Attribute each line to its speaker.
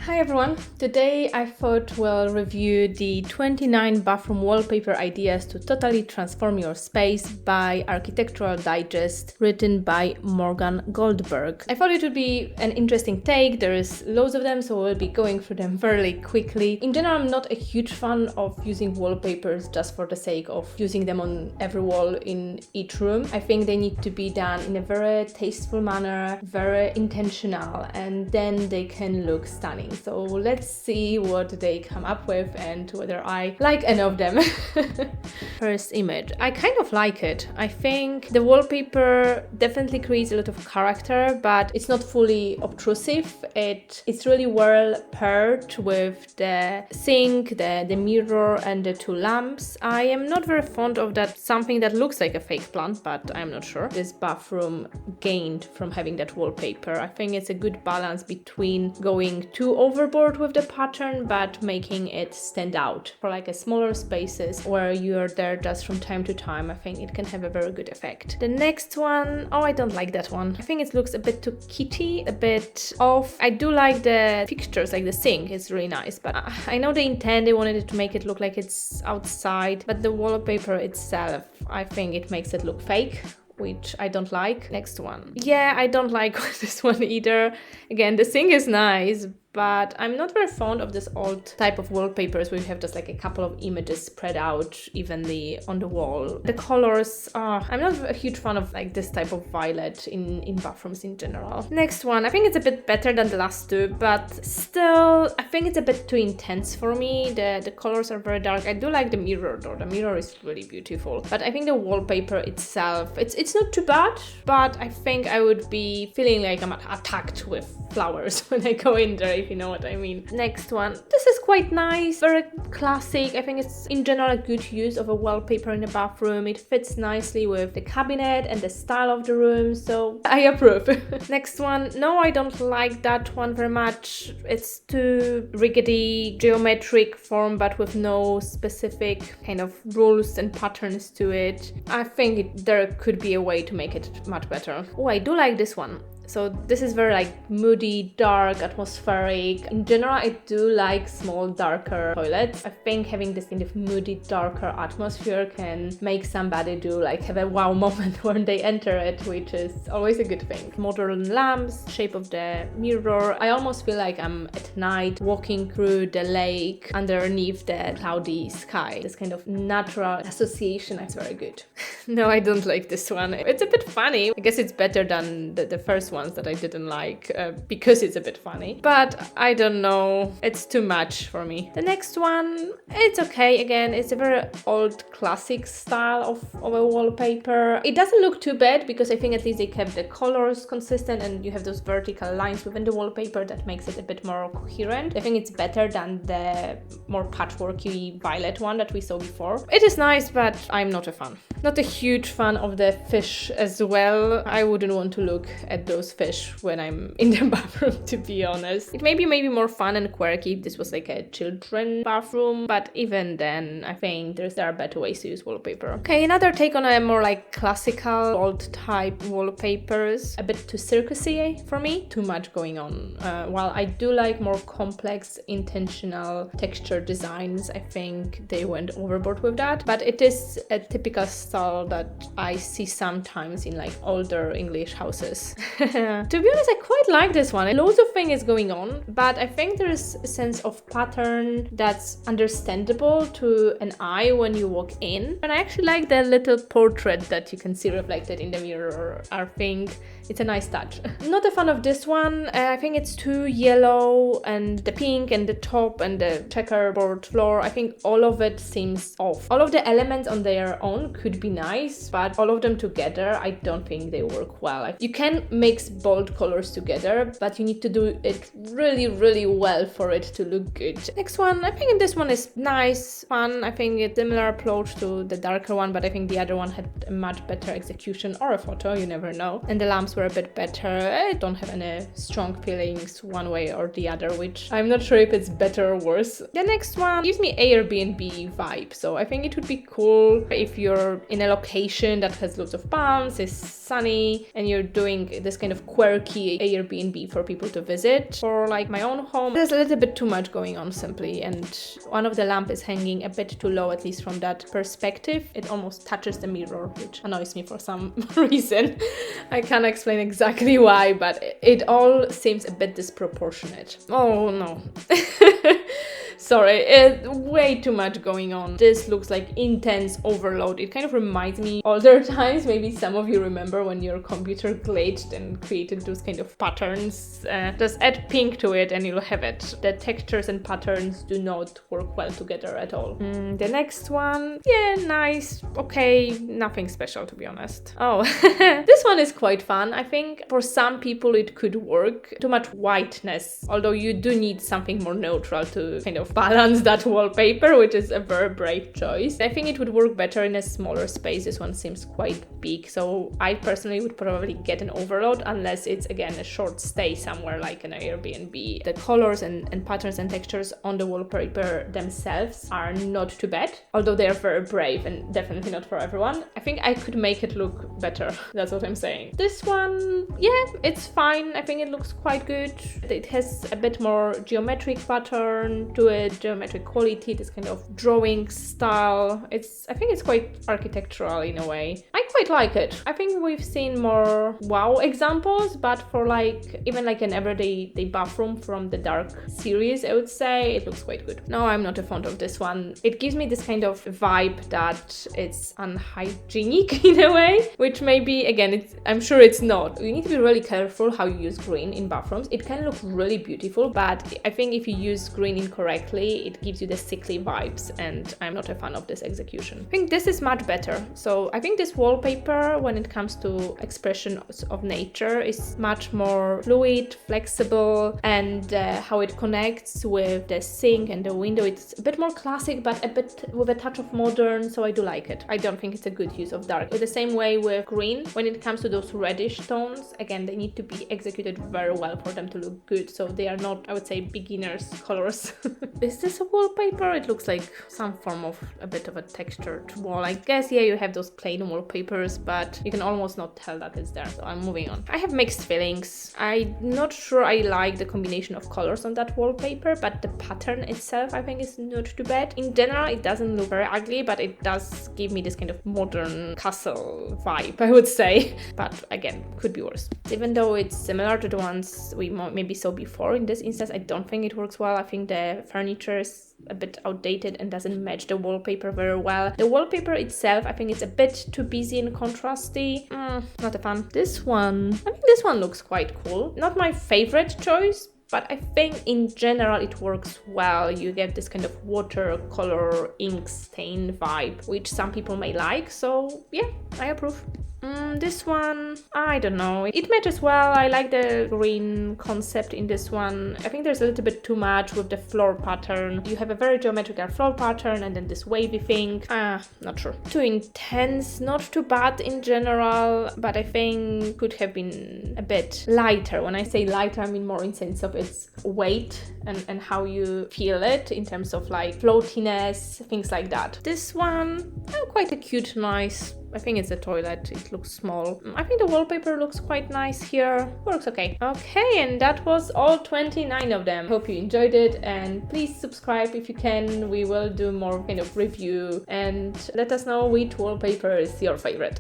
Speaker 1: Hi everyone! Today I thought we'll review the 29 bathroom wallpaper ideas to totally transform your space by Architectural Digest, written by Morgan Goldberg. I thought it would be an interesting take. There is loads of them, so we'll be going through them fairly quickly. In general, I'm not a huge fan of using wallpapers just for the sake of using them on every wall in each room. I think they need to be done in a very tasteful manner, very intentional, and then they can look stunning. So let's see what they come up with and whether I like any of them. First image. I kind of like it. I think the wallpaper definitely creates a lot of character, but it's not fully obtrusive. It's really well paired with the sink, the mirror, and the two lamps. I am not very fond of that something that looks like a fake plant, but I'm not sure. This bathroom gained from having that wallpaper. I think it's a good balance between going too overboard with the pattern but making it stand out. For like a smaller spaces where you're there just from time to time, I think it can have a very good effect. The next one, oh, I don't like that one. I think it looks a bit too kitty, a bit off. I do like the fixtures, like the sink is really nice, but I know the intent, they wanted it to make it look like it's outside, but the wallpaper itself, I think it makes it look fake, which I don't like. Next one. Yeah, I don't like this one either. Again, the sink is nice, but I'm not very fond of this old type of wallpapers where you have just like a couple of images spread out evenly on the wall. The colors, I'm not a huge fan of like this type of violet in bathrooms in general. Next one, I think it's a bit better than the last two, but still, I think it's a bit too intense for me. The colors are very dark. I do like the mirror though. The mirror is really beautiful, but I think the wallpaper itself, it's not too bad, but I think I would be feeling like I'm attacked with flowers when I go in there, if you know what I mean. Next one. This is quite nice, very classic. I think it's in general a good use of a wallpaper in the bathroom. It fits nicely with the cabinet and the style of the room, so I approve. Next one. No, I don't like that one very much. It's too rickety, geometric form, but with no specific kind of rules and patterns to it. I think there could be a way to make it much better. Oh, I do like this one. So this is very like moody, dark, atmospheric. In general, I do like small, darker toilets. I think having this kind of moody, darker atmosphere can make somebody have a wow moment when they enter it, which is always a good thing. Modern lamps, shape of the mirror. I almost feel like I'm at night walking through the lake underneath the cloudy sky. This kind of natural association is very good. No, I don't like this one. It's a bit funny. I guess it's better than the first ones that I didn't like because it's a bit funny, but I don't know, it's too much for me. The next one, it's okay. Again, it's a very old classic style of a wallpaper. It doesn't look too bad because I think at least they kept the colors consistent and you have those vertical lines within the wallpaper that makes it a bit more coherent. I think it's better than the more patchworky violet one that we saw before. It is nice, but I'm not a fan. Not a huge fan of the fish as well. I wouldn't want to look at those fish when I'm in the bathroom, to be honest. It may be maybe more fun and quirky if this was like a children's bathroom, but even then, I think there are better ways to use wallpaper. Okay, another take on a more like classical old type wallpapers. A bit too circusy for me. Too much going on. While I do like more complex, intentional texture designs, I think they went overboard with that. But it is a typical style that I see sometimes in like older English houses. To be honest, I quite like this one. Loads of things going on, but I think there is a sense of pattern that's understandable to an eye when you walk in. And I actually like the little portrait that you can see reflected in the mirror. I think it's a nice touch. Not a fan of this one. I think it's too yellow, and the pink and the top and the checkerboard floor, I think all of it seems off. All of the elements on their own could be nice, but all of them together, I don't think they work well. You can mix bold colors together, but you need to do it really, really well for it to look good. Next one, I think this one is nice, fun. I think it's similar approach to the darker one, but I think the other one had a much better execution, or a photo, you never know. And the lamps were a bit better. I don't have any strong feelings one way or the other, which I'm not sure if it's better or worse. The next one gives me Airbnb vibe, so I think it would be cool if you're in a location that has lots of palms, is sunny, and you're doing this kind of quirky Airbnb for people to visit. For like my own home, there's a little bit too much going on simply, and one of the lamp is hanging a bit too low, at least from that perspective. It almost touches the mirror, which annoys me for some reason. I can't explain exactly why, but it all seems a bit disproportionate. Oh no. Sorry, way too much going on. This looks like intense overload. It kind of reminds me older times. Maybe some of you remember when your computer glitched and created those kind of patterns. Just add pink to it and you'll have it. The textures and patterns do not work well together at all. The next one, yeah, nice, okay, nothing special to be honest. Oh, this one is quite fun. I think for some people it could work. Too much whiteness, although you do need something more neutral to kind of balance that wallpaper, which is a very brave choice. I think it would work better in a smaller space. This one seems quite big, so I personally would probably get an overload unless it's again a short stay somewhere like an Airbnb. The colors and patterns and textures on the wallpaper themselves are not too bad, although they are very brave and definitely not for everyone. I think I could make it look better. That's what I'm saying. This one, yeah, it's fine. I think it looks quite good. It has a bit more geometric pattern to it, geometric quality, this kind of drawing style. I think it's quite architectural in a way. I quite like it. I think we've seen more wow examples, but for like even like an everyday bathroom from the Dark series, I would say it looks quite good. No, I'm not a fan of this one. It gives me this kind of vibe that it's unhygienic in a way, which maybe again I'm sure it's not. You need to be really careful how you use green in bathrooms. It can look really beautiful, but I think if you use green incorrectly, it gives you the sickly vibes, and I'm not a fan of this execution. I think this is much better. So I think this wallpaper, when it comes to expression of nature, is much more fluid, flexible, and how it connects with the sink and the window, it's a bit more classic, but a bit with a touch of modern, so I do like it. I don't think it's a good use of dark. The same way with green, when it comes to those reddish tones, again, they need to be executed very well for them to look good, so they are not, I would say, beginners colors. Is this a wallpaper? It looks like some form of a bit of a textured wall. I guess, yeah, you have those plain wallpapers, but you can almost not tell that it's there, so I'm moving on. I have mixed feelings. I'm not sure I like the combination of colors on that wallpaper, but the pattern itself I think is not too bad. In general, it doesn't look very ugly, but it does give me this kind of modern castle vibe, I would say. But again, could be worse. Even though it's similar to the ones we maybe saw before, in this instance, I don't think it works well. I think the furniture is a bit outdated and doesn't match the wallpaper very well. The wallpaper itself, I think it's a bit too busy and contrasty. Not a fan. This one, I think this one looks quite cool. Not my favorite choice, but I think in general it works well. You get this kind of watercolor ink stain vibe, which some people may like, so yeah, I approve. This one, I don't know. It matches well. I like the green concept in this one. I think there's a little bit too much with the floor pattern. You have a very geometrical floor pattern and then this wavy thing. Not sure. Too intense, not too bad in general, but I think could have been a bit lighter. When I say lighter, I mean more in sense of its weight and how you feel it in terms of like floatiness, things like that. This one, quite a cute, nice. I think it's a toilet, it looks small. I think the wallpaper looks quite nice here. Works okay. Okay, and that was all 29 of them. Hope you enjoyed it, and please subscribe if you can. We will do more kind of review, and let us know which wallpaper is your favorite.